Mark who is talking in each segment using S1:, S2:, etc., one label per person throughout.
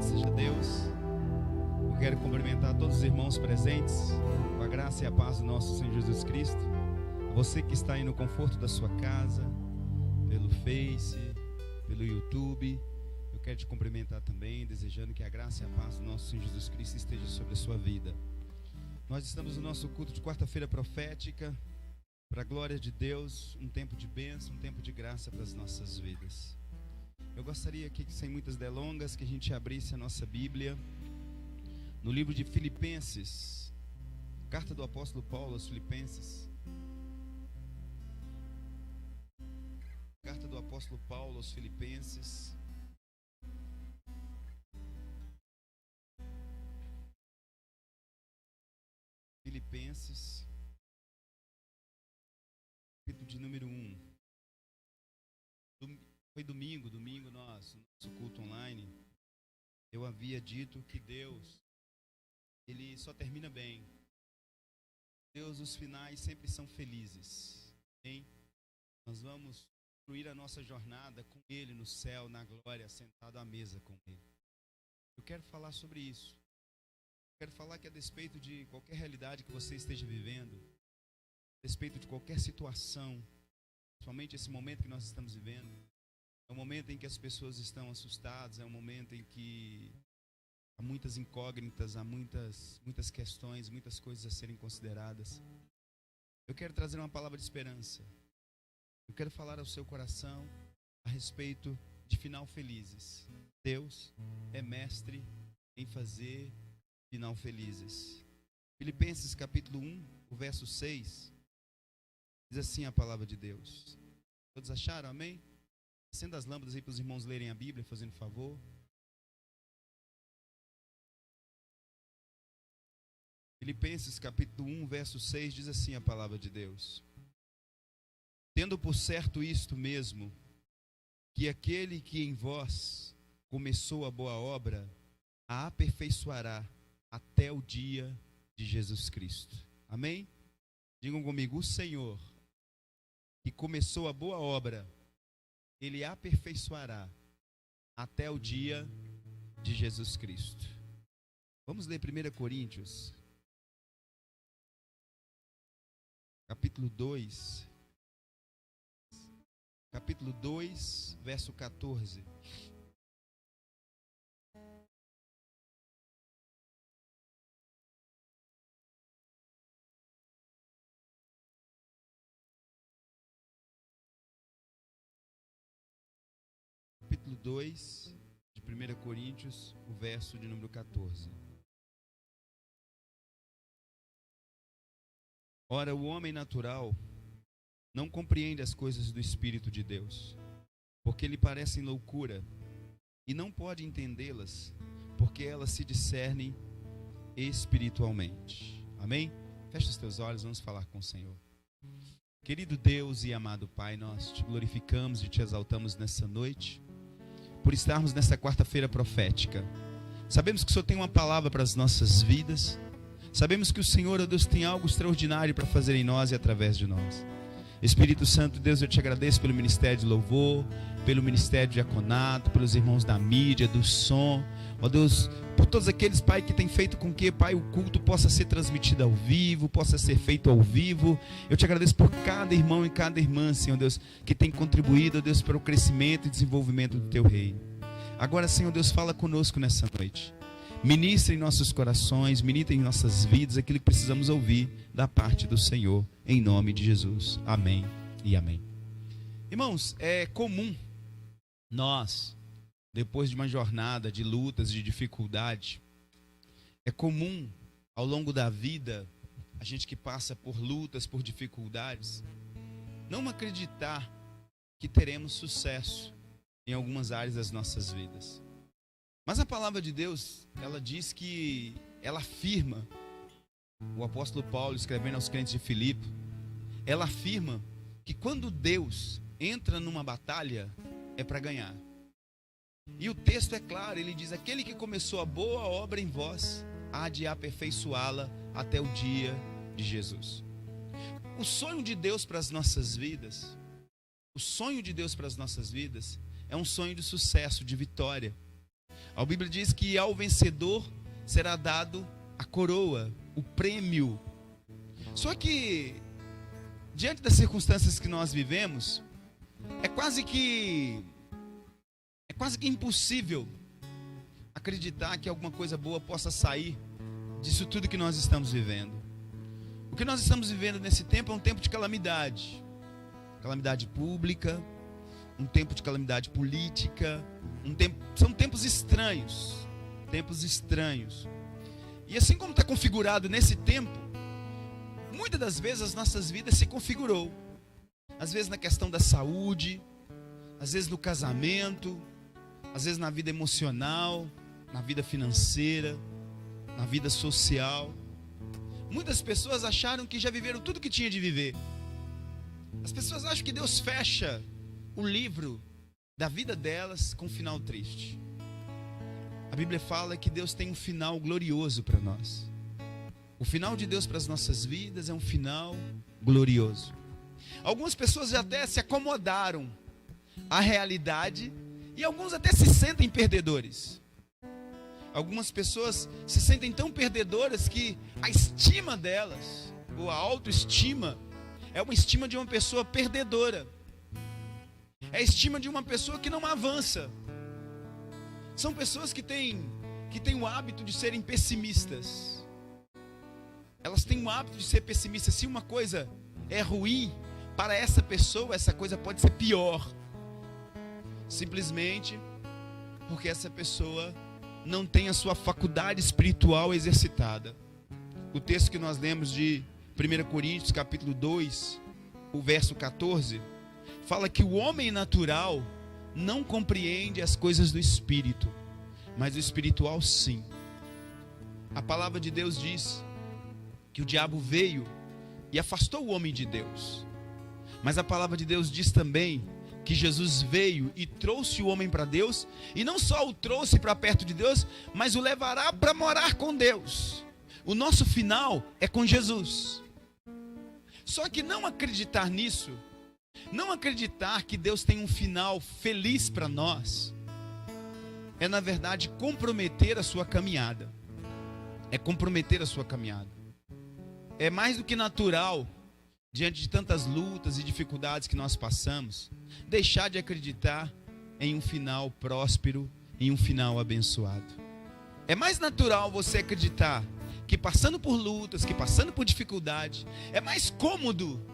S1: Louvado seja Deus. Eu quero cumprimentar todos os irmãos presentes com a graça e a paz do nosso Senhor Jesus Cristo. Você que está aí no conforto da sua casa, pelo Face, pelo YouTube, eu quero te cumprimentar também, desejando que a graça e a paz do nosso Senhor Jesus Cristo esteja sobre a sua vida. Nós estamos no nosso culto de quarta-feira profética, para a glória de Deus, um tempo de bênção, um tempo de graça para as nossas vidas. Eu gostaria que, sem muitas delongas, que a gente abrisse a nossa Bíblia no livro de Filipenses, carta do apóstolo Paulo aos Filipenses. Carta do apóstolo Paulo aos Filipenses. Filipenses, capítulo de número 1. Foi domingo nosso culto online. Eu havia dito que Deus, Ele só termina bem. Deus, os finais sempre são felizes. Hein? Nós vamos construir a nossa jornada com Ele no céu, na glória, sentado à mesa com Ele. Eu quero falar sobre isso. Quero falar que a despeito de qualquer realidade que você esteja vivendo, a despeito de qualquer situação, somente esse momento que nós estamos vivendo, é um momento em que as pessoas estão assustadas, é um momento em que há muitas incógnitas, há muitas questões, muitas coisas a serem consideradas. Eu quero trazer uma palavra de esperança. Eu quero falar ao seu coração a respeito de final felizes. Deus é mestre em fazer final felizes. Filipenses capítulo 1, o verso 6, diz assim a palavra de Deus. Todos acharam? Amém? Acenda as lâmpadas aí para os irmãos lerem a Bíblia, fazendo favor. Filipenses capítulo 1, verso 6, diz assim a palavra de Deus. Tendo por certo isto mesmo, que aquele que em vós começou a boa obra, a aperfeiçoará até o dia de Jesus Cristo. Amém? Digam comigo, o Senhor, que começou a boa obra, Ele aperfeiçoará até o dia de Jesus Cristo. Vamos ler 1 Coríntios, capítulo 2, verso 14. Capítulo 2 de 1 Coríntios, o verso de número 14. Ora, o homem natural não compreende as coisas do Espírito de Deus, porque lhe parecem loucura, e não pode entendê-las, porque elas se discernem espiritualmente. Amém? Fecha os teus olhos, vamos falar com o Senhor. Querido Deus e amado Pai, nós te glorificamos e te exaltamos nessa noite, por estarmos nessa quarta-feira profética. Sabemos que o Senhor tem uma palavra para as nossas vidas. Sabemos que o Senhor, ó Deus, tem algo extraordinário para fazer em nós e através de nós. Espírito Santo, Deus, eu te agradeço pelo ministério de louvor, pelo ministério de diaconato, pelos irmãos da mídia, do som. Ó Deus, por todos aqueles, Pai, que tem feito com que, Pai, o culto possa ser transmitido ao vivo, possa ser feito ao vivo. Eu te agradeço por cada irmão e cada irmã, Senhor Deus, que tem contribuído, ó Deus, para o crescimento e desenvolvimento do Teu reino. Agora, Senhor Deus, fala conosco nessa noite. Ministra em nossos corações, ministra em nossas vidas aquilo que precisamos ouvir da parte do Senhor, em nome de Jesus. Amém e amém. Irmãos, é comum nós, depois de uma jornada de lutas, de dificuldade, é comum ao longo da vida, a gente que passa por lutas, por dificuldades, não acreditar que teremos sucesso em algumas áreas das nossas vidas. Mas a palavra de Deus, ela diz que, ela afirma, o apóstolo Paulo escrevendo aos crentes de Filipe, ela afirma que quando Deus entra numa batalha, é para ganhar. E o texto é claro, ele diz, aquele que começou a boa obra em vós, há de aperfeiçoá-la até o dia de Jesus. O sonho de Deus para as nossas vidas, é um sonho de sucesso, de vitória. A Bíblia diz que ao vencedor será dado a coroa, o prêmio. Só que, diante das circunstâncias que nós vivemos, é quase que impossível acreditar que alguma coisa boa possa sair disso tudo que nós estamos vivendo. O que nós estamos vivendo nesse tempo é um tempo de calamidade. Calamidade pública, um tempo de calamidade política, são tempos estranhos. Tempos estranhos. E assim como está configurado nesse tempo, muitas das vezes as nossas vidas se configurou. Às vezes na questão da saúde, às vezes no casamento, às vezes na vida emocional, na vida financeira, na vida social. Muitas pessoas acharam que já viveram tudo que tinha de viver. As pessoas acham que Deus fecha o livro da vida delas com um final triste. A Bíblia fala que Deus tem um final glorioso para nós. O final de Deus para as nossas vidas é um final glorioso. Algumas pessoas já até se acomodaram à realidade e alguns até se sentem perdedores. Algumas pessoas se sentem tão perdedoras que a estima delas, ou a autoestima, é uma estima de uma pessoa perdedora. É a estima de uma pessoa que não avança. São pessoas que têm o hábito de serem pessimistas. Elas têm o hábito de ser pessimistas. Se uma coisa é ruim, para essa pessoa, essa coisa pode ser pior. Simplesmente porque essa pessoa não tem a sua faculdade espiritual exercitada. O texto que nós lemos de 1 Coríntios, capítulo 2, o verso 14, fala que o homem natural não compreende as coisas do Espírito, mas o espiritual sim. A palavra de Deus diz que o diabo veio e afastou o homem de Deus. Mas a palavra de Deus diz também que Jesus veio e trouxe o homem para Deus, e não só o trouxe para perto de Deus, mas o levará para morar com Deus. O nosso final é com Jesus. Só que não acreditar nisso, não acreditar que Deus tem um final feliz para nós, é na verdade comprometer a sua caminhada. É comprometer a sua caminhada. É mais do que natural, diante de tantas lutas e dificuldades que nós passamos, deixar de acreditar em um final próspero, em um final abençoado. É mais natural você acreditar que passando por lutas, que passando por dificuldade, é mais cômodo,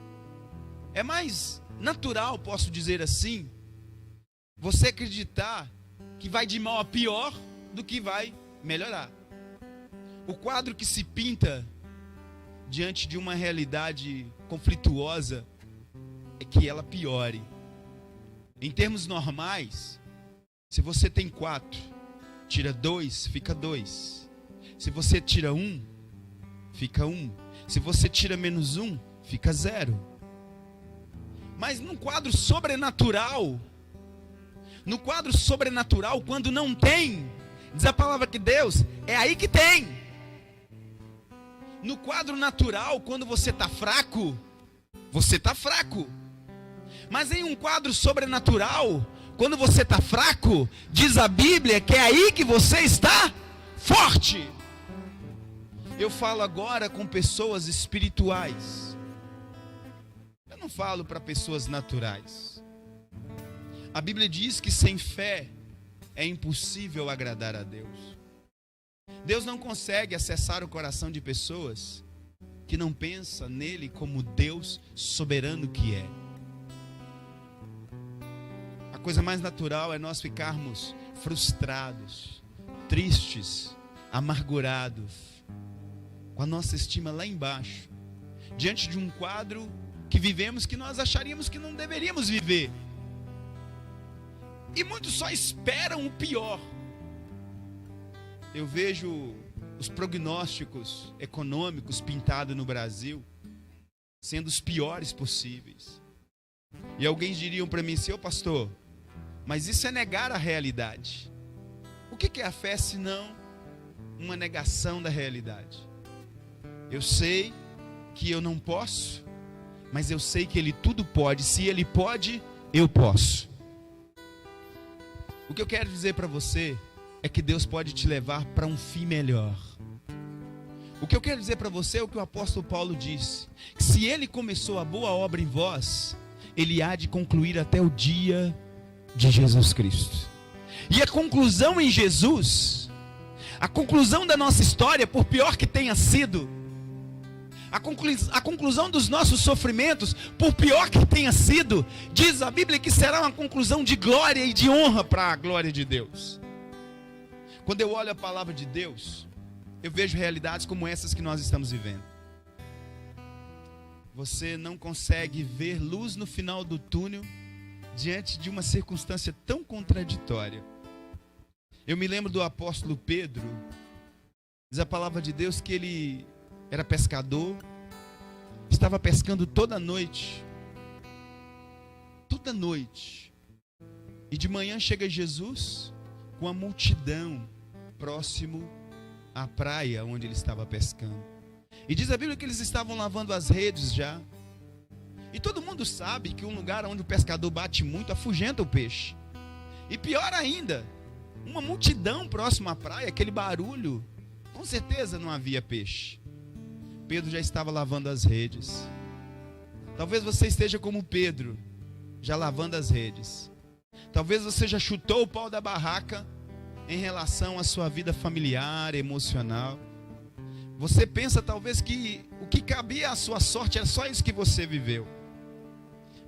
S1: é mais natural, posso dizer assim, você acreditar que vai de mal a pior do que vai melhorar. O quadro que se pinta diante de uma realidade conflituosa é que ela piore. Em termos normais, se você tem 4, tira 2, fica 2. Se você tira 1, fica 1. Se você tira menos 1, fica 0. Mas no quadro sobrenatural, quando não tem, diz a palavra que Deus, é aí que tem. No quadro natural, quando você está fraco, você está fraco. Mas em um quadro sobrenatural, quando você está fraco, diz a Bíblia que é aí que você está forte. Eu falo agora com pessoas espirituais. Eu não falo para pessoas naturais. A Bíblia diz que sem fé é impossível agradar a Deus. Deus não consegue acessar o coração de pessoas que não pensam nele como Deus soberano que é. A coisa mais natural é nós ficarmos frustrados, tristes, amargurados, com a nossa estima lá embaixo, diante de um quadro que vivemos que nós acharíamos que não deveríamos viver. E muitos só esperam o pior. Eu vejo os prognósticos econômicos pintados no Brasil sendo os piores possíveis. E alguns diriam para mim, seu pastor, mas isso é negar a realidade. O que é a fé senão uma negação da realidade? Eu sei que eu não posso, mas eu sei que Ele tudo pode. Se Ele pode, eu posso. O que eu quero dizer para você é que Deus pode te levar para um fim melhor. O que eu quero dizer para você é o que o apóstolo Paulo disse: que se ele começou a boa obra em vós, ele há de concluir até o dia de Jesus Cristo. E a conclusão em Jesus, a conclusão da nossa história, por pior que tenha sido, a conclusão dos nossos sofrimentos, por pior que tenha sido, diz a Bíblia que será uma conclusão de glória e de honra para a glória de Deus. Quando eu olho a palavra de Deus, eu vejo realidades como essas que nós estamos vivendo. Você não consegue ver luz no final do túnel diante de uma circunstância tão contraditória. Eu me lembro do apóstolo Pedro. Diz a palavra de Deus que ele era pescador, estava pescando toda noite, e de manhã chega Jesus com a multidão próximo à praia onde ele estava pescando. E diz a Bíblia que eles estavam lavando as redes já. E todo mundo sabe que um lugar onde o pescador bate muito afugenta o peixe. E pior ainda, uma multidão próxima à praia, aquele barulho, com certeza não havia peixe. Pedro já estava lavando as redes. Talvez você esteja como Pedro, já lavando as redes. Talvez você já chutou o pau da barraca em relação à sua vida familiar, emocional. Você pensa talvez que o que cabia à sua sorte era só isso que você viveu.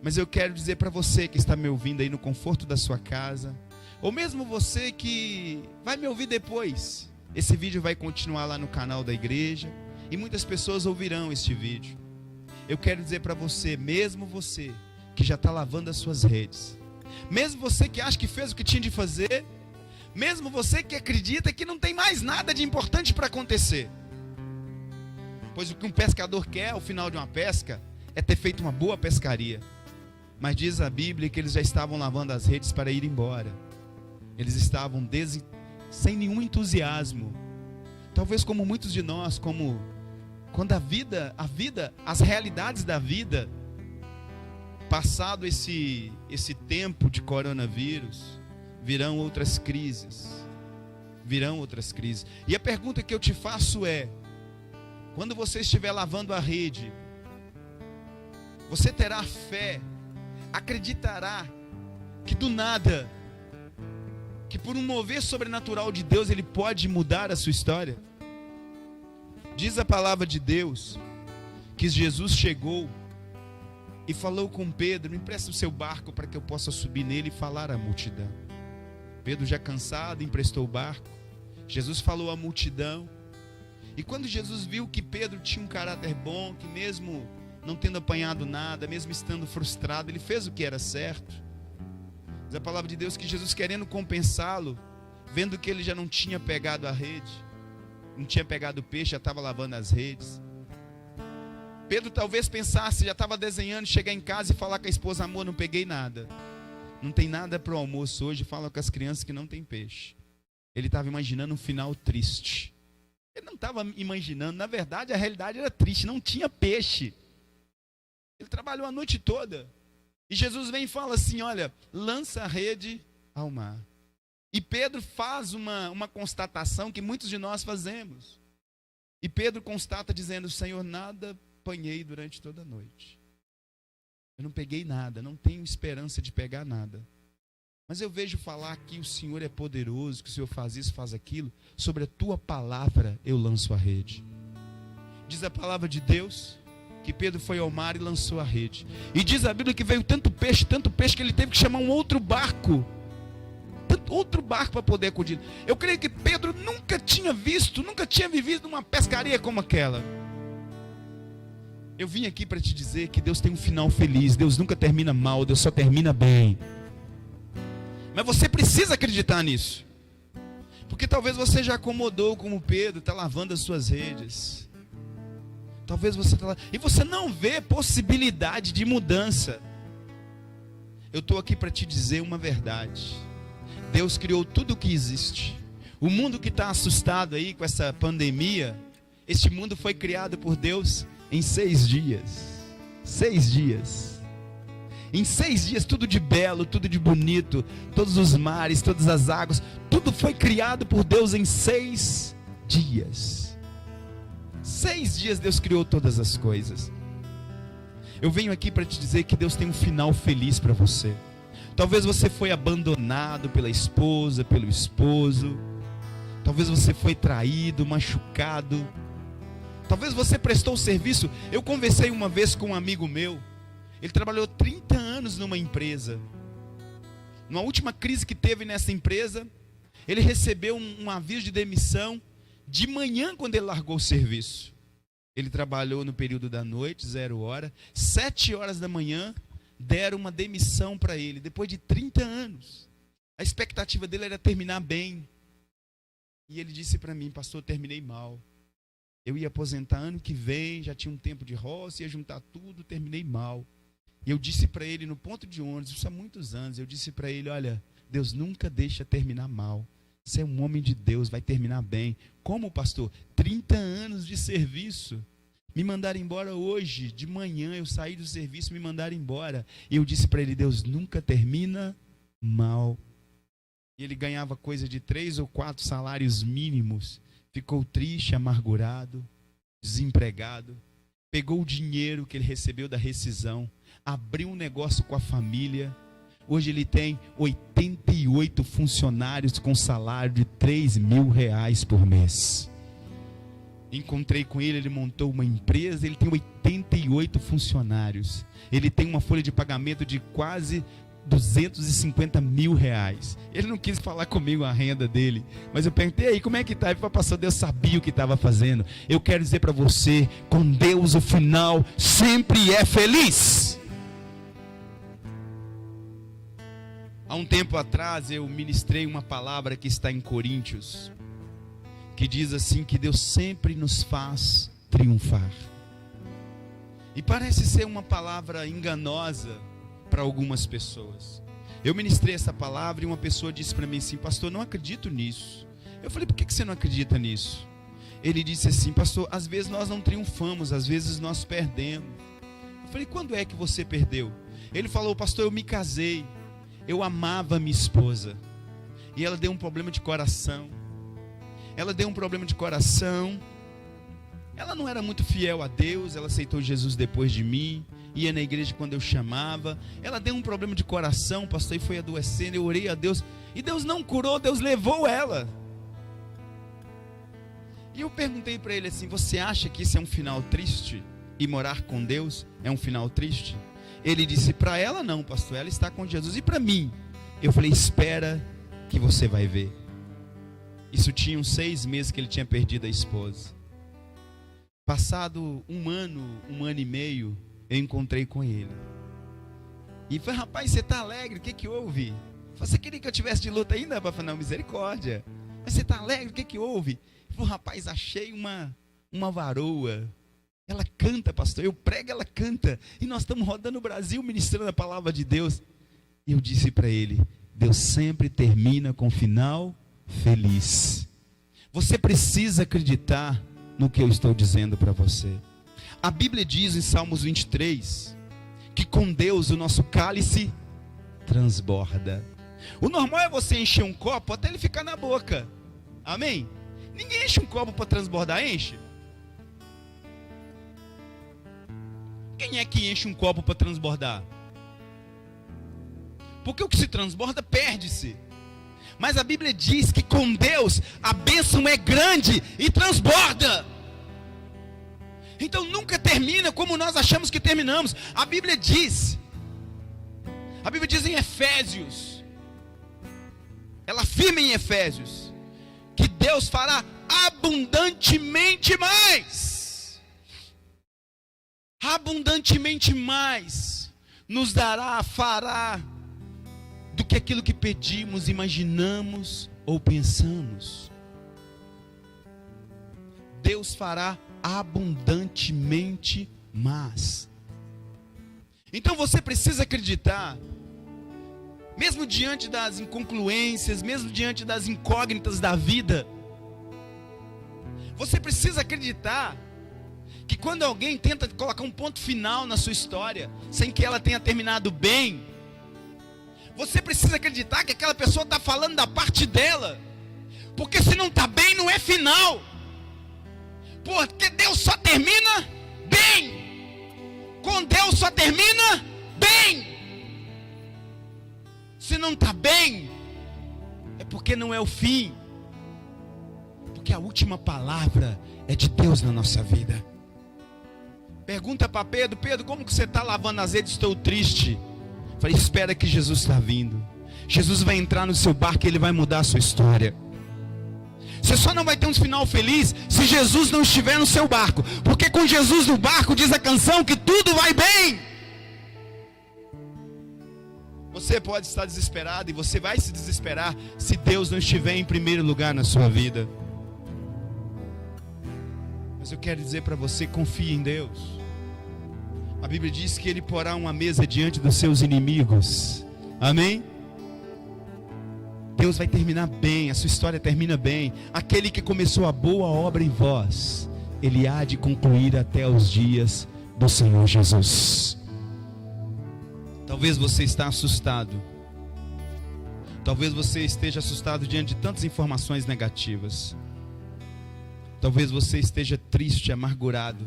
S1: Mas eu quero dizer para você que está me ouvindo aí no conforto da sua casa, ou mesmo você que vai me ouvir depois, esse vídeo vai continuar lá no canal da igreja, e muitas pessoas ouvirão este vídeo. Eu quero dizer para você, mesmo você que já está lavando as suas redes, mesmo você que acha que fez o que tinha de fazer, mesmo você que acredita que não tem mais nada de importante para acontecer, pois o que um pescador quer ao final de uma pesca é ter feito uma boa pescaria. Mas diz a Bíblia que eles já estavam lavando as redes para ir embora. Eles estavam sem nenhum entusiasmo. Talvez como muitos de nós, como quando a vida, as realidades da vida, passado esse tempo de coronavírus, virão outras crises. E a pergunta que eu te faço é: quando você estiver lavando a rede, você terá fé, acreditará que do nada, que por um mover sobrenatural de Deus, Ele pode mudar a sua história? Diz a palavra de Deus que Jesus chegou e falou com Pedro: me empresta o seu barco para que eu possa subir nele e falar à multidão. Pedro, já cansado, emprestou o barco. Jesus falou à multidão. E quando Jesus viu que Pedro tinha um caráter bom, que mesmo não tendo apanhado nada, mesmo estando frustrado, ele fez o que era certo. Diz a palavra de Deus que Jesus, querendo compensá-lo, vendo que ele já não tinha pegado a rede, não tinha pegado o peixe, já estava lavando as redes. Pedro talvez pensasse, já estava desenhando, chegar em casa e falar com a esposa: amor, não peguei nada, não tem nada para o almoço hoje, fala com as crianças que não tem peixe. Ele estava imaginando um final triste. Ele não estava imaginando, na verdade a realidade era triste, não tinha peixe. Ele trabalhou a noite toda. E Jesus vem e fala assim: olha, lança a rede ao mar. E Pedro faz uma constatação que muitos de nós fazemos. E Pedro constata dizendo: Senhor, nada apanhei durante toda a noite. Eu não peguei nada, não tenho esperança de pegar nada. Mas eu vejo falar que o Senhor é poderoso, que o Senhor faz isso, faz aquilo. Sobre a tua palavra eu lanço a rede. Diz a palavra de Deus que Pedro foi ao mar e lançou a rede. E diz a Bíblia que veio tanto peixe, que ele teve que chamar um outro barco. Outro barco para poder acudir. Eu creio que Pedro nunca tinha vivido uma pescaria como aquela. Eu vim aqui para te dizer que Deus tem um final feliz. Deus nunca termina mal, Deus só termina bem. Mas você precisa acreditar nisso. Porque talvez você já acomodou como Pedro, está lavando as suas redes. Talvez você está lá e você não vê possibilidade de mudança. Eu estou aqui para te dizer uma verdade. Deus criou tudo o que existe. O mundo que está assustado aí com essa pandemia, este mundo foi criado por Deus em 6 dias. 6 dias. Em 6 dias, tudo de belo, tudo de bonito, todos os mares, todas as águas, tudo foi criado por Deus em 6 dias. 6 dias Deus criou todas as coisas. Eu venho aqui para te dizer que Deus tem um final feliz para você. Talvez você foi abandonado pela esposa, pelo esposo. Talvez você foi traído, machucado. Talvez você prestou serviço. Eu conversei uma vez com um amigo meu. Ele trabalhou 30 anos numa empresa. Na última crise que teve nessa empresa, ele recebeu um aviso de demissão de manhã quando ele largou o serviço. Ele trabalhou no período da noite, 0 hora. 7 horas da manhã, deram uma demissão para ele, depois de 30 anos. A expectativa dele era terminar bem. E ele disse para mim: pastor, terminei mal. Eu ia aposentar ano que vem, já tinha um tempo de roça, ia juntar tudo, terminei mal. E eu disse para ele no ponto de ônibus, isso há muitos anos, eu disse para ele: olha, Deus nunca deixa terminar mal. Você é um homem de Deus, vai terminar bem. Como, pastor? 30 anos de serviço. Me mandaram embora hoje, de manhã, eu saí do serviço, me mandaram embora. E eu disse para ele: Deus nunca termina mal. E ele ganhava coisa de 3 ou 4 salários mínimos. Ficou triste, amargurado, desempregado. Pegou o dinheiro que ele recebeu da rescisão, abriu um negócio com a família. Hoje ele tem 88 funcionários com salário de R$3.000 por mês. Encontrei com ele, ele montou uma empresa, ele tem 88 funcionários. Ele tem uma folha de pagamento de quase R$250 mil. Ele não quis falar comigo a renda dele, mas eu perguntei: aí, como é que está? Ele falou: pastor, Deus sabia o que estava fazendo. Eu quero dizer para você, com Deus o final sempre é feliz. Há um tempo atrás eu ministrei uma palavra que está em Coríntios, que diz assim, que Deus sempre nos faz triunfar. E parece ser uma palavra enganosa para algumas pessoas. Eu ministrei essa palavra e uma pessoa disse para mim assim: pastor, não acredito nisso. Eu falei: por que você não acredita nisso? Ele disse assim: pastor, às vezes nós não triunfamos, às vezes nós perdemos. Eu falei: quando é que você perdeu? Ele falou: pastor, eu me casei, eu amava minha esposa, e ela deu um problema de coração. Ela não era muito fiel a Deus, ela aceitou Jesus depois de mim, ia na igreja quando eu chamava. Ela deu um problema de coração, pastor, e foi adoecendo. Eu orei a Deus, e Deus não curou, Deus levou ela. E eu perguntei para ele assim: você acha que isso é um final triste? E morar com Deus é um final triste? Ele disse: para ela não, pastor, ela está com Jesus. E para mim? Eu falei: espera que você vai ver. Isso tinha uns 6 meses que ele tinha perdido a esposa. Passado um ano e meio, eu encontrei com ele. E falei: rapaz, você está alegre? O que houve? Você queria que eu tivesse de luta ainda? Eu falei: não, misericórdia. Mas você está alegre? O que houve? Ele falou: rapaz, achei uma varoa. Ela canta, pastor. Eu prego, ela canta. E nós estamos rodando o Brasil ministrando a palavra de Deus. E eu disse para ele: Deus sempre termina com final feliz. Você precisa acreditar no que eu estou dizendo para você. A Bíblia diz em Salmos 23 que com Deus o nosso cálice transborda. O normal é você encher um copo até ele ficar na boca. Amém? Ninguém enche um copo para transbordar, enche? Quem é que enche um copo para transbordar? Porque o que se transborda perde-se. Mas a Bíblia diz que com Deus a bênção é grande e transborda. Então nunca termina como nós achamos que terminamos. A Bíblia diz em Efésios, ela afirma em Efésios, que Deus fará abundantemente mais. Abundantemente mais nos dará, fará do que aquilo que pedimos, imaginamos ou pensamos. Deus fará abundantemente mais. Então você precisa acreditar, mesmo diante das inconcluências, mesmo diante das incógnitas da vida, você precisa acreditar que quando alguém tenta colocar um ponto final na sua história, sem que ela tenha terminado bem, você precisa acreditar que aquela pessoa está falando da parte dela, porque se não está bem, não é final, porque Deus só termina bem, com Deus só termina bem. Se não está bem, é porque não é o fim, porque a última palavra é de Deus na nossa vida. Pergunta para Pedro: Pedro, como que você está lavando as redes? Estou triste. Falei: espera que Jesus está vindo. Jesus vai entrar no seu barco e Ele vai mudar a sua história. Você só não vai ter um final feliz se Jesus não estiver no seu barco, porque com Jesus no barco, diz a canção, que tudo vai bem. Você pode estar desesperado, e você vai se desesperar se Deus não estiver em primeiro lugar na sua vida. Mas eu quero dizer para você: confie em Deus. A Bíblia diz que Ele porá uma mesa diante dos seus inimigos. Amém? Deus vai terminar bem, a sua história termina bem. Aquele que começou a boa obra em vós, Ele há de concluir até os dias do Senhor Jesus. Talvez você está assustado. Talvez você esteja assustado diante de tantas informações negativas. Talvez você esteja triste, amargurado,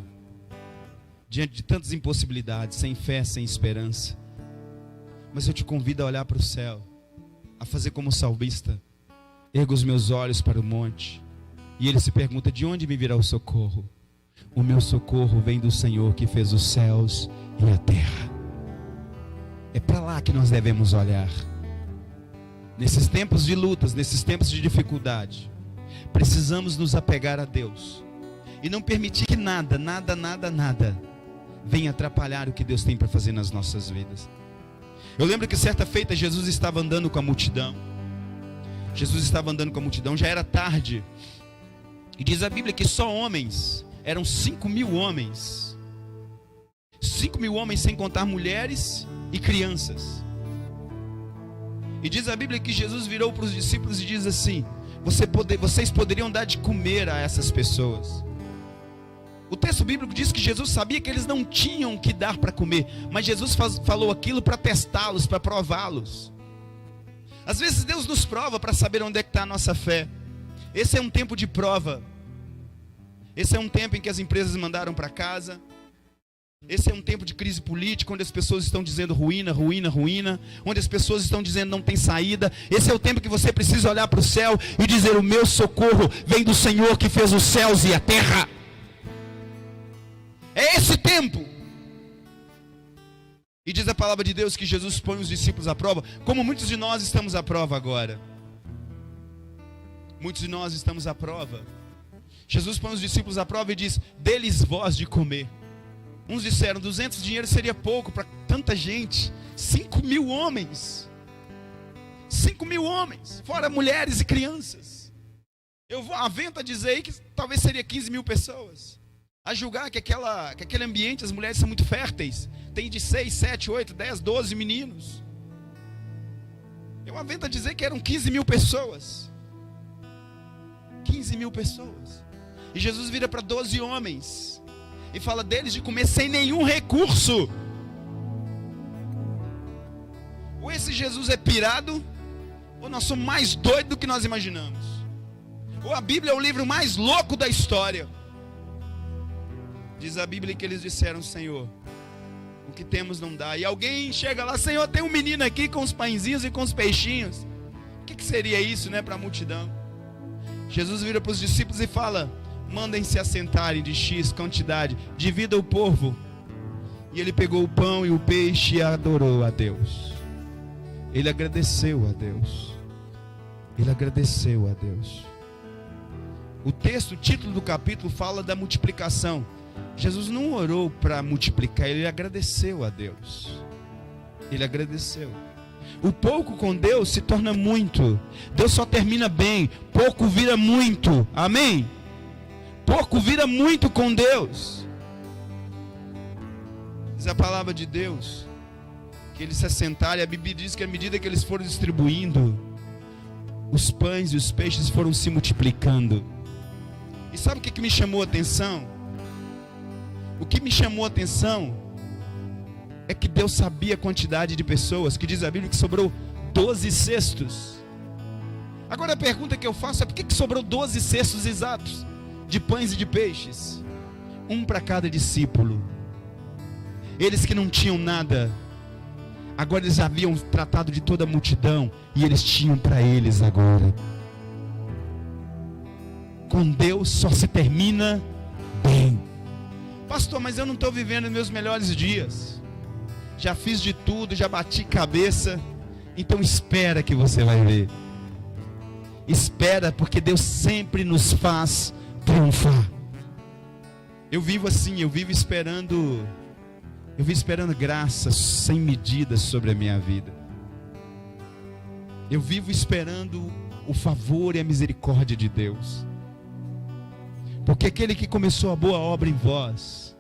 S1: diante de tantas impossibilidades, sem fé, sem esperança. Mas eu te convido a olhar para o céu, a fazer como o salmista: ergo os meus olhos para o monte. E ele se pergunta: de onde me virá o socorro? O meu socorro vem do Senhor que fez os céus e a terra. É para lá que nós devemos olhar. Nesses tempos de lutas, nesses tempos de dificuldade, precisamos nos apegar a Deus e não permitir que nada venha atrapalhar o que Deus tem para fazer nas nossas vidas. Eu lembro que certa feita Jesus estava andando com a multidão. Já era tarde. E diz a Bíblia que só homens, eram 5.000 homens. 5.000 homens sem contar mulheres e crianças. E diz a Bíblia que Jesus virou para os discípulos e diz assim: vocês poderiam dar de comer a essas pessoas. O texto bíblico diz que Jesus sabia que eles não tinham que dar para comer, mas Jesus falou aquilo para testá-los, para prová-los. Às vezes Deus nos prova para saber onde é que está a nossa fé. Esse é um tempo de prova. Esse é um tempo em que as empresas mandaram para casa. Esse é um tempo de crise política, onde as pessoas estão dizendo ruína, ruína, ruína, onde as pessoas estão dizendo não tem saída. Esse é o tempo que você precisa olhar para o céu e dizer: o meu socorro vem do Senhor que fez os céus e a terra. É esse tempo. E diz a palavra de Deus que Jesus põe os discípulos à prova, como muitos de nós estamos à prova agora. Muitos de nós estamos à prova. Jesus põe os discípulos à prova e diz: dê-lhes vós de comer. Uns disseram: 200 dinheiros seria pouco para tanta gente. 5.000 homens. 5.000 homens, fora mulheres e crianças. Eu vou avento a dizer aí que talvez seria 15.000 pessoas. A julgar que aquele ambiente, as mulheres são muito férteis. Tem de 6, 7, 8, 10, 12 meninos. Eu avento a dizer que eram 15.000 pessoas. 15.000 pessoas. E Jesus vira para 12 homens e fala deles de comer sem nenhum recurso. Ou esse Jesus é pirado, ou nós somos mais doidos do que nós imaginamos. Ou a Bíblia é o livro mais louco da história. Diz a Bíblia que eles disseram: Senhor, o que temos não dá. E alguém chega lá: Senhor, tem um menino aqui com os pãezinhos e com os peixinhos. O que seria isso, né, para a multidão? Jesus vira para os discípulos e fala: mandem-se assentarem de X quantidade, divida o povo. E ele pegou o pão e o peixe e adorou a Deus. Ele agradeceu a Deus. Ele agradeceu a Deus. O texto, o título do capítulo fala da multiplicação. Jesus não orou para multiplicar, ele agradeceu a Deus. Ele agradeceu. O pouco com Deus se torna muito. Deus só termina bem. Pouco vira muito. Amém? Pouco vira muito com Deus. Diz a palavra de Deus que eles se assentaram, e a Bíblia diz que à medida que eles foram distribuindo, os pães e os peixes foram se multiplicando. E sabe o que me chamou a atenção? O que me chamou a atenção é que Deus sabia a quantidade de pessoas, que diz a Bíblia que sobrou 12 cestos. Agora a pergunta que eu faço é: por que sobrou 12 cestos exatos de pães e de peixes? Um para cada discípulo. Eles que não tinham nada, agora eles haviam tratado de toda a multidão, e eles tinham para eles agora. Com Deus só se termina bem. Pastor, mas eu não estou vivendo meus melhores dias. Já fiz de tudo, já bati cabeça. Então espera que você vai ver. Espera, porque Deus sempre nos faz triunfar. Eu vivo assim, eu vivo esperando graças sem medida sobre a minha vida. Eu vivo esperando o favor e a misericórdia de Deus. Porque aquele que começou a boa obra em vós,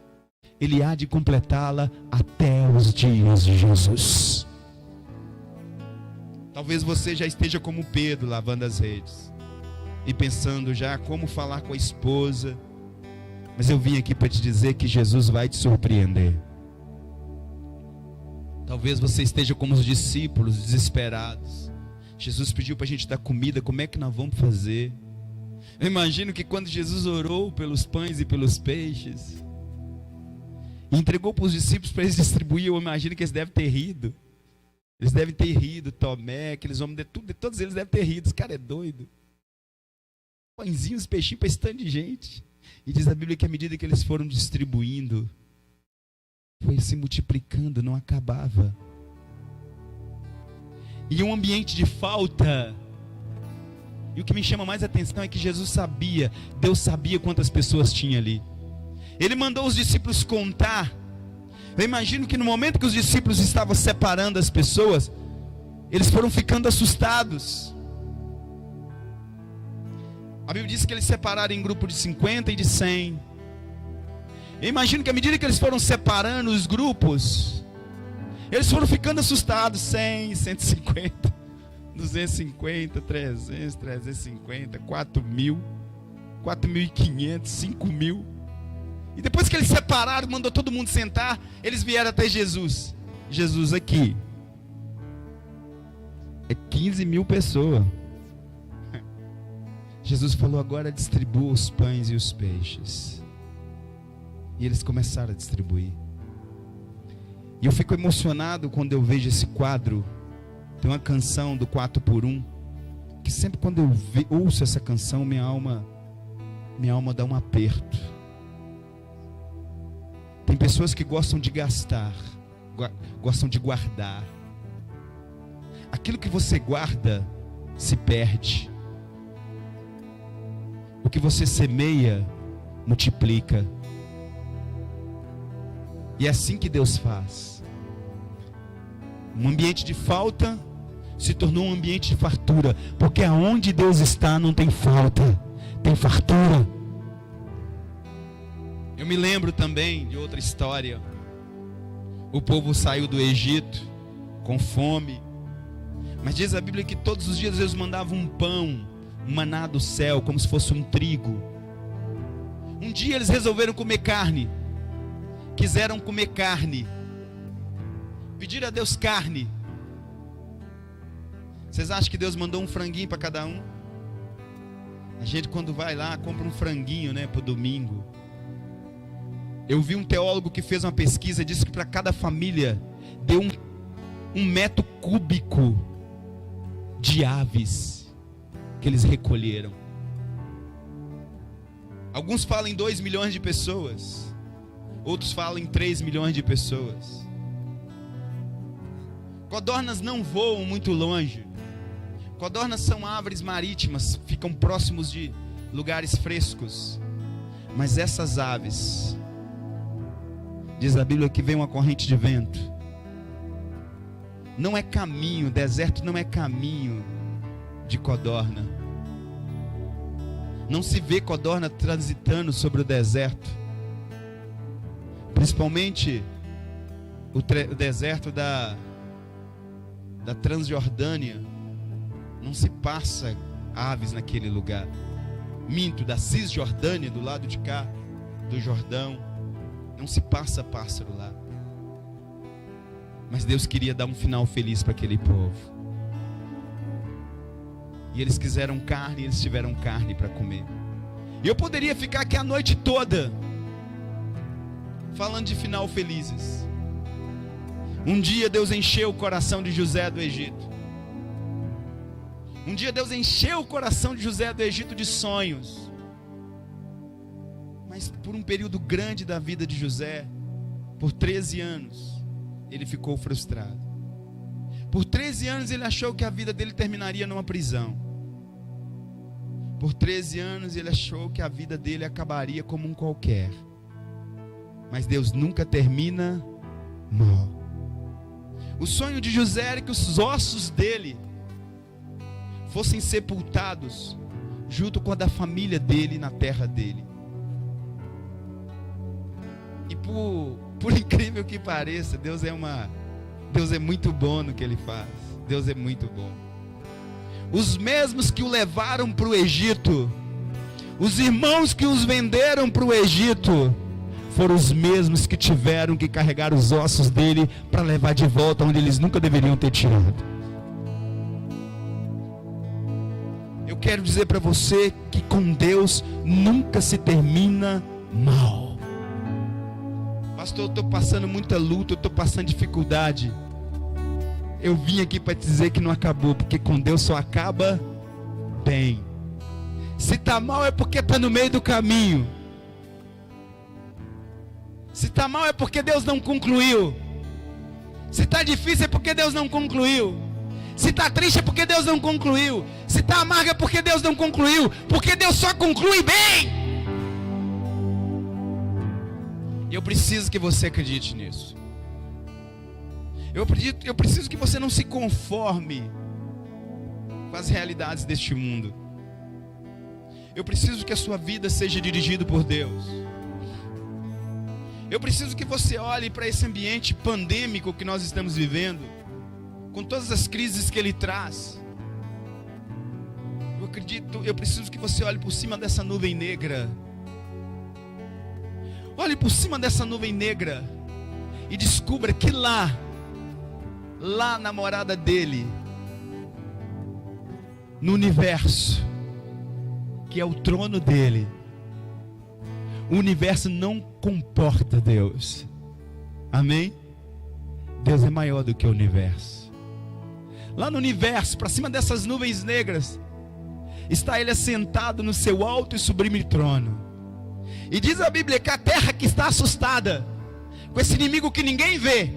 S1: Ele há de completá-la até os dias de Jesus. Talvez você já esteja como Pedro, lavando as redes e pensando já como falar com a esposa. Mas eu vim aqui para te dizer que Jesus vai te surpreender. Talvez você esteja como os discípulos, desesperados. Jesus pediu para a gente dar comida, como é que nós vamos fazer? Eu imagino que quando Jesus orou pelos pães e pelos peixes, e entregou para os discípulos para eles distribuir, eu imagino que eles devem ter rido. Eles devem ter rido, Tomé, aqueles homens, todos eles devem ter rido. Esse cara é doido. Pãezinhos, peixinhos para esse tanto de gente. E diz a Bíblia que à medida que eles foram distribuindo, foi se multiplicando, não acabava. E um ambiente de falta. E o que me chama mais a atenção é que Jesus sabia, Deus sabia quantas pessoas tinha ali. Ele mandou os discípulos contar. Eu imagino que no momento que os discípulos estavam separando as pessoas, eles foram ficando assustados. A Bíblia diz que eles separaram em grupo de 50 e de 100. Eu imagino que à medida que eles foram separando os grupos, eles foram ficando assustados. 100, 150, 250, 300, 350, 4.000, 4.500, 5.000. E depois que eles separaram, mandou todo mundo sentar, eles vieram até Jesus. Jesus, aqui é 15.000 pessoas. Jesus falou: agora distribua os pães e os peixes. E eles começaram a distribuir. E eu fico emocionado quando eu vejo esse quadro. Tem uma canção do 4x1, que sempre quando eu ouço essa canção, minha alma dá um aperto. Tem pessoas que gostam de gastar, gostam de guardar. Aquilo que você guarda se perde. O que você semeia multiplica. E é assim que Deus faz. Um ambiente de falta se tornou um ambiente de fartura, porque aonde Deus está não tem falta, tem fartura. Eu me lembro também de outra história. O povo saiu do Egito com fome, mas diz a Bíblia que todos os dias Deus mandava um pão, um maná do céu, como se fosse um trigo. Um dia eles resolveram comer carne, quiseram comer carne, pediram a Deus carne. Vocês acham que Deus mandou um franguinho para cada um? A gente quando vai lá compra um franguinho, para o domingo. Eu vi um teólogo que fez uma pesquisa, disse que para cada família deu um metro cúbico de aves que eles recolheram. Alguns falam em 2 milhões de pessoas, outros falam em 3 milhões de pessoas. Codornas não voam muito longe. Codornas são aves marítimas, ficam próximos de lugares frescos. Mas essas aves, diz a Bíblia que vem uma corrente de vento. Não é caminho, deserto não é caminho de codorna. Não se vê codorna transitando sobre o deserto. Principalmente o deserto da Transjordânia. Não se passa aves naquele lugar. Minto, da Cisjordânia, do lado de cá, do Jordão. Não se passa pássaro lá. Mas Deus queria dar um final feliz para aquele povo. E eles quiseram carne, e eles tiveram carne para comer. E eu poderia ficar aqui a noite toda falando de final felizes. Um dia Deus encheu o coração de José do Egito. Um dia Deus encheu o coração de José do Egito de sonhos. Mas por um período grande da vida de José, por 13 anos, ele ficou frustrado. Por 13 anos ele achou que a vida dele terminaria numa prisão. Por 13 anos ele achou que a vida dele acabaria como um qualquer. Mas Deus nunca termina mal. O sonho de José era que os ossos dele fossem sepultados junto com a da família dele na terra dele. E por incrível que pareça, Deus é muito bom no que Ele faz. Deus é muito bom. Os mesmos que o levaram para o Egito, os irmãos que os venderam para o Egito, foram os mesmos que tiveram que carregar os ossos dele para levar de volta onde eles nunca deveriam ter tirado. Eu quero dizer para você que com Deus nunca se termina mal. Pastor, eu estou passando muita luta, eu estou passando dificuldade. Eu vim aqui para te dizer que não acabou, porque com Deus só acaba bem. Se está mal é porque está no meio do caminho. Se está mal é porque Deus não concluiu. Se está difícil é porque Deus não concluiu. Se está triste é porque Deus não concluiu. Se está amargo é porque Deus não concluiu. Porque Deus só conclui bem. Eu preciso que você acredite nisso. Eu preciso que você não se conforme com as realidades deste mundo. Eu preciso que a sua vida seja dirigida por Deus. Eu preciso que você olhe para esse ambiente pandêmico que nós estamos vivendo, com todas as crises que ele traz. Eu preciso que você olhe por cima dessa nuvem negra. Olhe por cima dessa nuvem negra e descubra que lá na morada dele, no universo, que é o trono dele, o universo não comporta Deus. Amém? Deus é maior do que o universo. Lá no universo, para cima dessas nuvens negras, está ele assentado no seu alto e sublime trono. E diz a Bíblia que a terra que está assustada com esse inimigo que ninguém vê,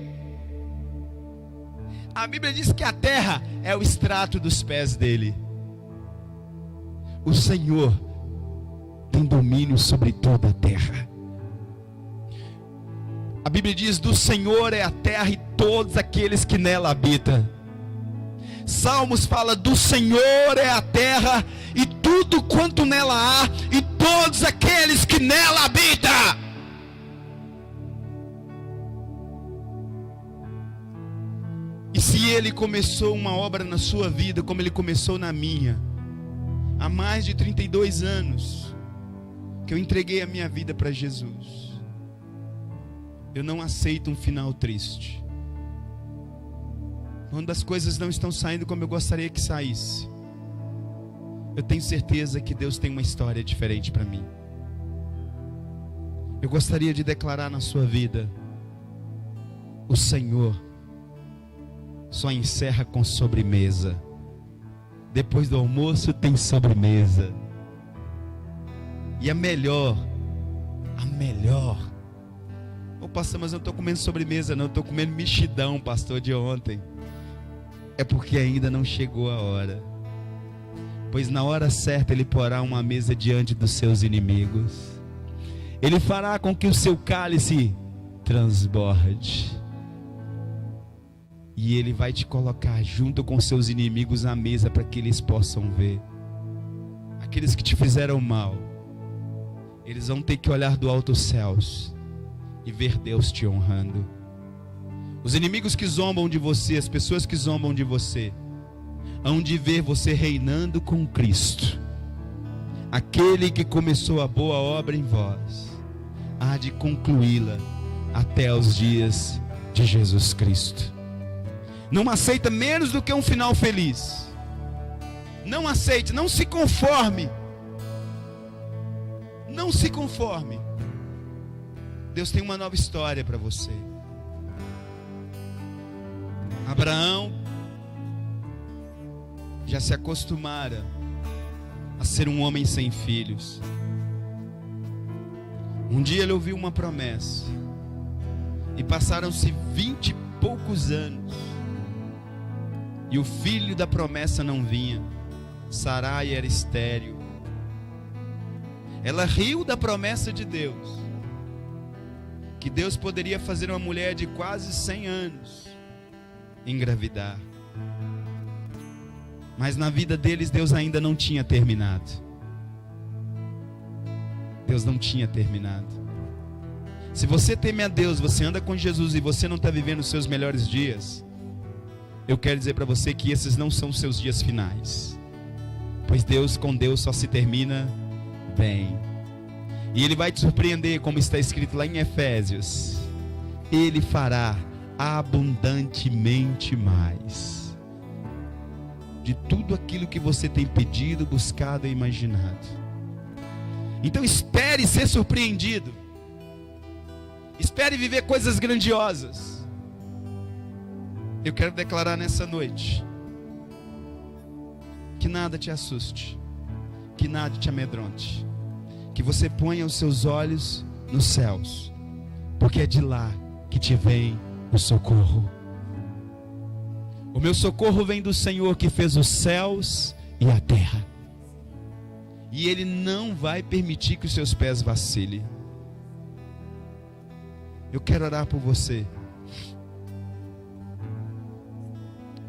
S1: a Bíblia diz que a terra é o estrato dos pés dele. O Senhor tem domínio sobre toda a terra. A Bíblia diz: do Senhor é a terra e todos aqueles que nela habitam. Salmos fala: do Senhor é a terra e tudo quanto nela há, e todos aqueles que nela habitam. E se Ele começou uma obra na sua vida, como Ele começou na minha, há mais de 32 anos que eu entreguei a minha vida para Jesus, eu não aceito um final triste. Quando as coisas não estão saindo como eu gostaria que saísse, eu tenho certeza que Deus tem uma história diferente para mim. Eu gostaria de declarar na sua vida: o Senhor só encerra com sobremesa. Depois do almoço tem sobremesa. E a melhor. Ô pastor, mas eu não estou comendo sobremesa não, eu estou comendo mexidão, pastor, de ontem. É porque ainda não chegou a hora. Pois na hora certa Ele porá uma mesa diante dos seus inimigos. Ele fará com que o seu cálice transborde. E Ele vai te colocar junto com seus inimigos à mesa para que eles possam ver. Aqueles que te fizeram mal, eles vão ter que olhar do alto dos céus e ver Deus te honrando. Os inimigos que zombam de você, as pessoas que zombam de você, hão de ver você reinando com Cristo. Aquele que começou a boa obra em vós, há de concluí-la até os dias de Jesus Cristo. Não aceita menos do que um final feliz. Não aceite, não se conforme. Não se conforme. Deus tem uma nova história para você. Abraão já se acostumara a ser um homem sem filhos. Um dia ele ouviu uma promessa, e passaram-se 20 e poucos anos, e o filho da promessa não vinha. Sarai era estéril. Ela riu da promessa de Deus, que Deus poderia fazer uma mulher de quase 100 anos engravidar. Mas na vida deles, Deus ainda não tinha terminado. Deus não tinha terminado. Se você teme a Deus, você anda com Jesus e você não está vivendo os seus melhores dias, eu quero dizer para você que esses não são os seus dias finais. Pois com Deus só se termina bem. E Ele vai te surpreender, como está escrito lá em Efésios. Ele fará abundantemente mais de tudo aquilo que você tem pedido, buscado e imaginado. Então espere ser surpreendido. Espere viver coisas grandiosas. Eu quero declarar nessa noite que nada te assuste, que nada te amedronte, que você ponha os seus olhos nos céus, porque é de lá que te vem o socorro. O meu socorro vem do Senhor que fez os céus e a terra. E Ele não vai permitir que os seus pés vacilem. Eu quero orar por você.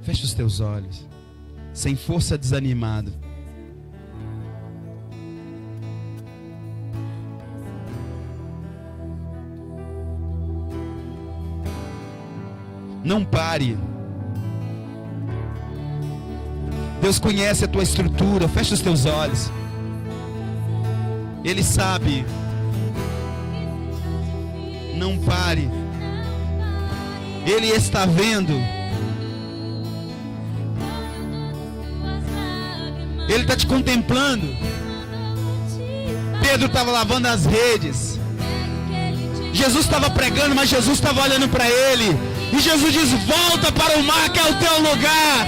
S1: Feche os teus olhos, sem força, desanimado. Não pare. Deus conhece a tua estrutura. Feche os teus olhos. Ele sabe. Não pare. Ele está vendo. Ele está te contemplando. Pedro estava lavando as redes. Jesus estava pregando, mas Jesus estava olhando para ele. E Jesus diz: volta para o mar, que é o teu lugar.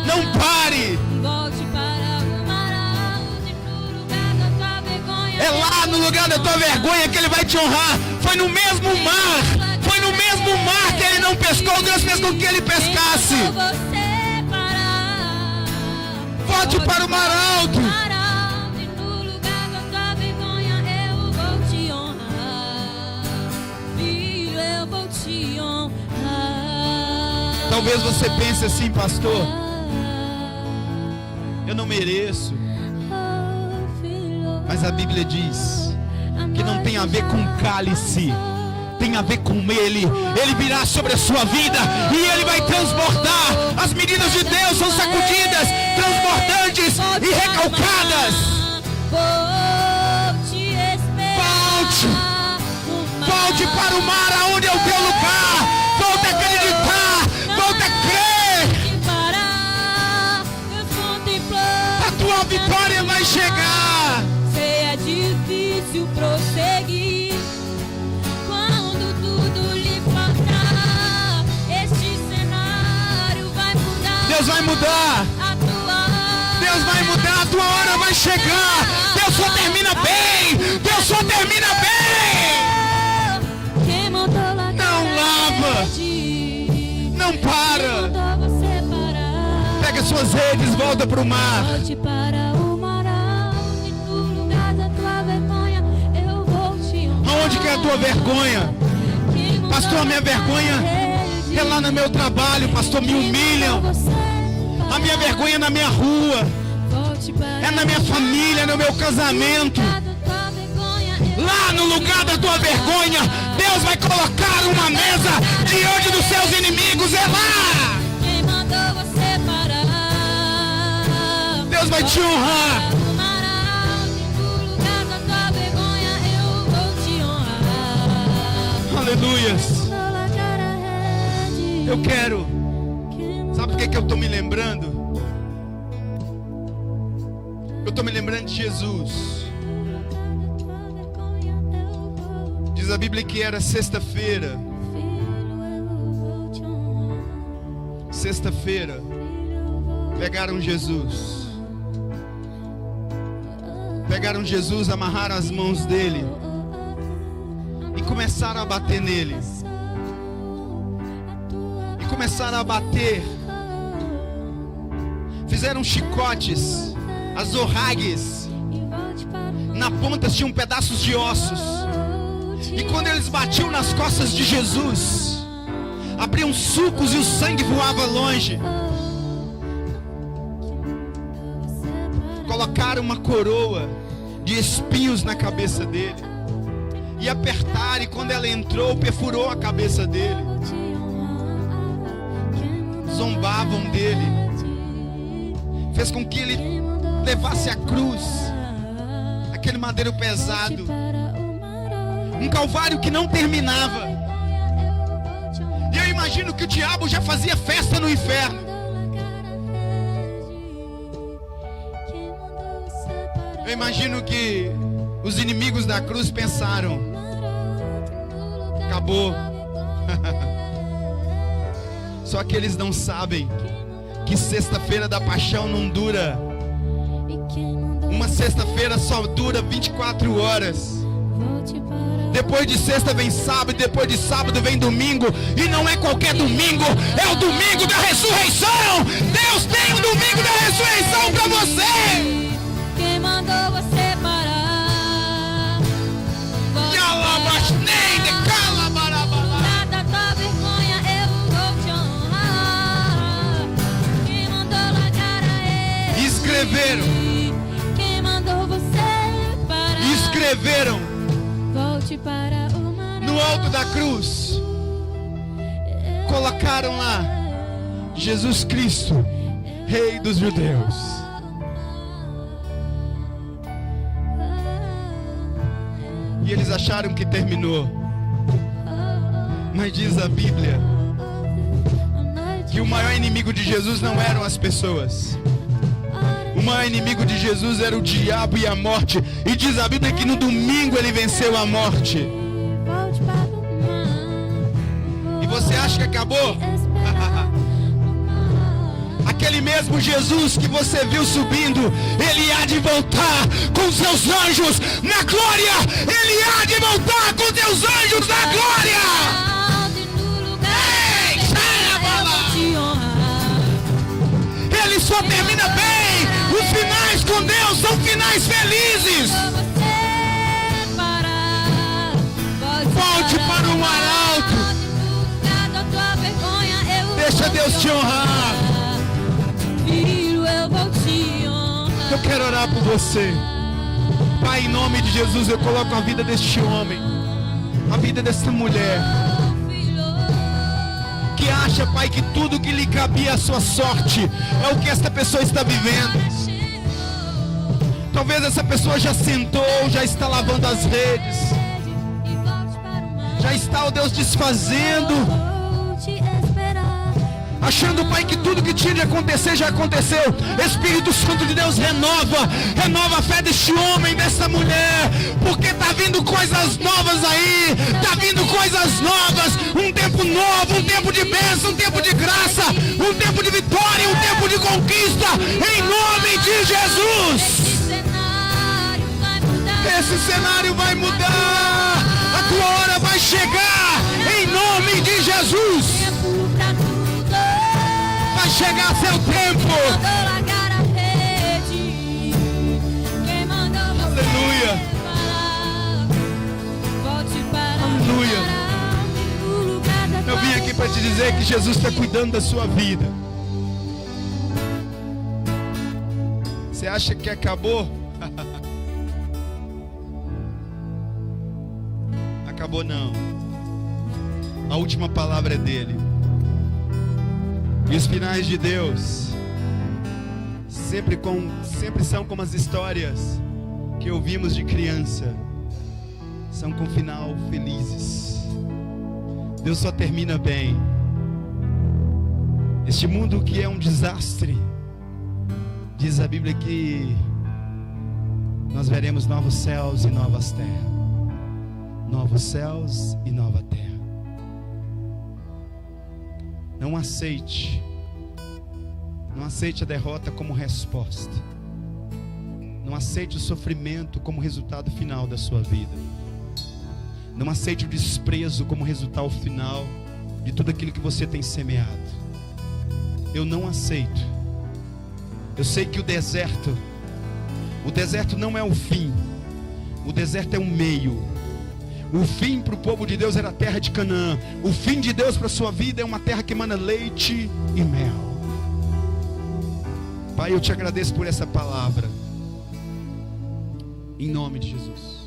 S1: Não pare. É lá no lugar da tua vergonha que Ele vai te honrar. Foi no mesmo mar. Foi no mesmo mar que ele não pescou. Deus fez com que ele pescasse. Volte para o mar alto. Talvez você pense assim: pastor, eu não mereço. Mas a Bíblia diz que não tem a ver com cálice, tem a ver com Ele. Ele virá sobre a sua vida e Ele vai transbordar. As medidas de Deus são sacudidas, transbordantes e recalcadas. Volte para o mar, aonde é o teu lugar. Volte a acreditar, volte a crer. A tua vitória vai chegar.
S2: É difícil prosseguir quando tudo lhe faltar. Este cenário vai mudar.
S1: Deus vai mudar. Deus vai mudar. A tua hora vai chegar. Deus só termina bem. Deus só termina bem. Não lava. Não para. Pega suas redes, volta para o mar.
S2: Volte para o mar.
S1: Aonde que é a tua vergonha? Pastor, a minha vergonha é lá no meu trabalho. Pastor, me humilham. A minha vergonha é na minha rua, é na minha família, no meu casamento. Lá no lugar da tua vergonha, Deus vai colocar uma mesa diante dos seus inimigos. É lá. Deus vai te honrar. Aleluias. Eu quero. Sabe por que eu estou me lembrando? Eu estou me lembrando de Jesus. Diz a Bíblia que era sexta-feira. Sexta-feira. Pegaram Jesus. Pegaram Jesus, amarraram as mãos dele e começaram a bater nele. E começaram a bater. Fizeram chicotes, azorragues. Na ponta tinham pedaços de ossos. E quando eles batiam nas costas de Jesus, abriam sulcos e o sangue voava longe. Colocaram uma coroa de espinhos na cabeça dele e apertaram, e quando ela entrou, perfurou a cabeça dele. Zombavam dele. Fez com que ele levasse a cruz, aquele madeiro pesado, um calvário que não terminava. E eu imagino que o diabo já fazia festa no inferno. Eu imagino que os inimigos da cruz pensaram: acabou. Só que eles não sabem que sexta-feira da paixão não dura. Uma sexta-feira só dura 24 horas. Depois de sexta vem sábado, depois de sábado vem domingo. E não é qualquer domingo, é o domingo da ressurreição. Deus tem o domingo da ressurreição para você.
S2: Quem mandou você parar? Nada da vergonha, eu vou te honrar. Quem mandou largar a ele?
S1: Escreveram.
S2: Quem mandou você parar?
S1: Escreveram
S2: Volte para o mar.
S1: no alto da cruz. Colocaram lá: Jesus Cristo, Rei dos Judeus. E eles acharam que terminou. Mas diz a Bíblia que o maior inimigo de Jesus não eram as pessoas. O maior inimigo de Jesus era o diabo e a morte. E diz a Bíblia que no domingo ele venceu a morte. E você acha que acabou? Aquele mesmo Jesus que você viu subindo, ele há de voltar com seus anjos na glória. Ele há de voltar com seus anjos na glória. Ei, sai a bola. Ele só termina bem. Os finais com Deus são finais felizes. Volte para o mar alto. Deixa Deus te honrar. Eu quero orar por você. Pai, em nome de Jesus, eu coloco a vida deste homem, a vida desta mulher, que acha, Pai, que tudo que lhe cabia à sua sorte é o que esta pessoa está vivendo. Talvez essa pessoa já sentou, já está lavando as redes, já está, ó Deus, desfazendo, achando, Pai, que tudo que tinha de acontecer já aconteceu. Espírito Santo de Deus, renova a fé deste homem, dessa mulher, porque está vindo coisas novas aí, está vindo coisas novas, um tempo novo, um tempo de bênção, um tempo de graça, um tempo de vitória, um tempo de conquista, em nome de Jesus. Esse cenário vai mudar, a tua hora vai chegar, em nome de Jesus. Vai chegar seu tempo. Aleluia. Aleluia. Eu vim aqui para te dizer que Jesus está cuidando da sua vida. Você acha que acabou? Acabou não. A última palavra é dele. E os finais de Deus sempre são como as histórias que ouvimos de criança. São com final felizes. Deus só termina bem. Este mundo que é um desastre, diz a Bíblia que nós veremos novos céus e novas terras. Novos céus e nova terra. Não aceite a derrota como resposta. Não aceite o sofrimento como resultado final da sua vida. Não aceite o desprezo como resultado final de tudo aquilo que você tem semeado. Eu não aceito. Eu sei que o deserto não é o fim. O deserto é um meio. O fim para o povo de Deus era a terra de Canaã. O fim de Deus para a sua vida é uma terra que emana leite e mel. Pai, eu te agradeço por essa palavra. Em nome de Jesus.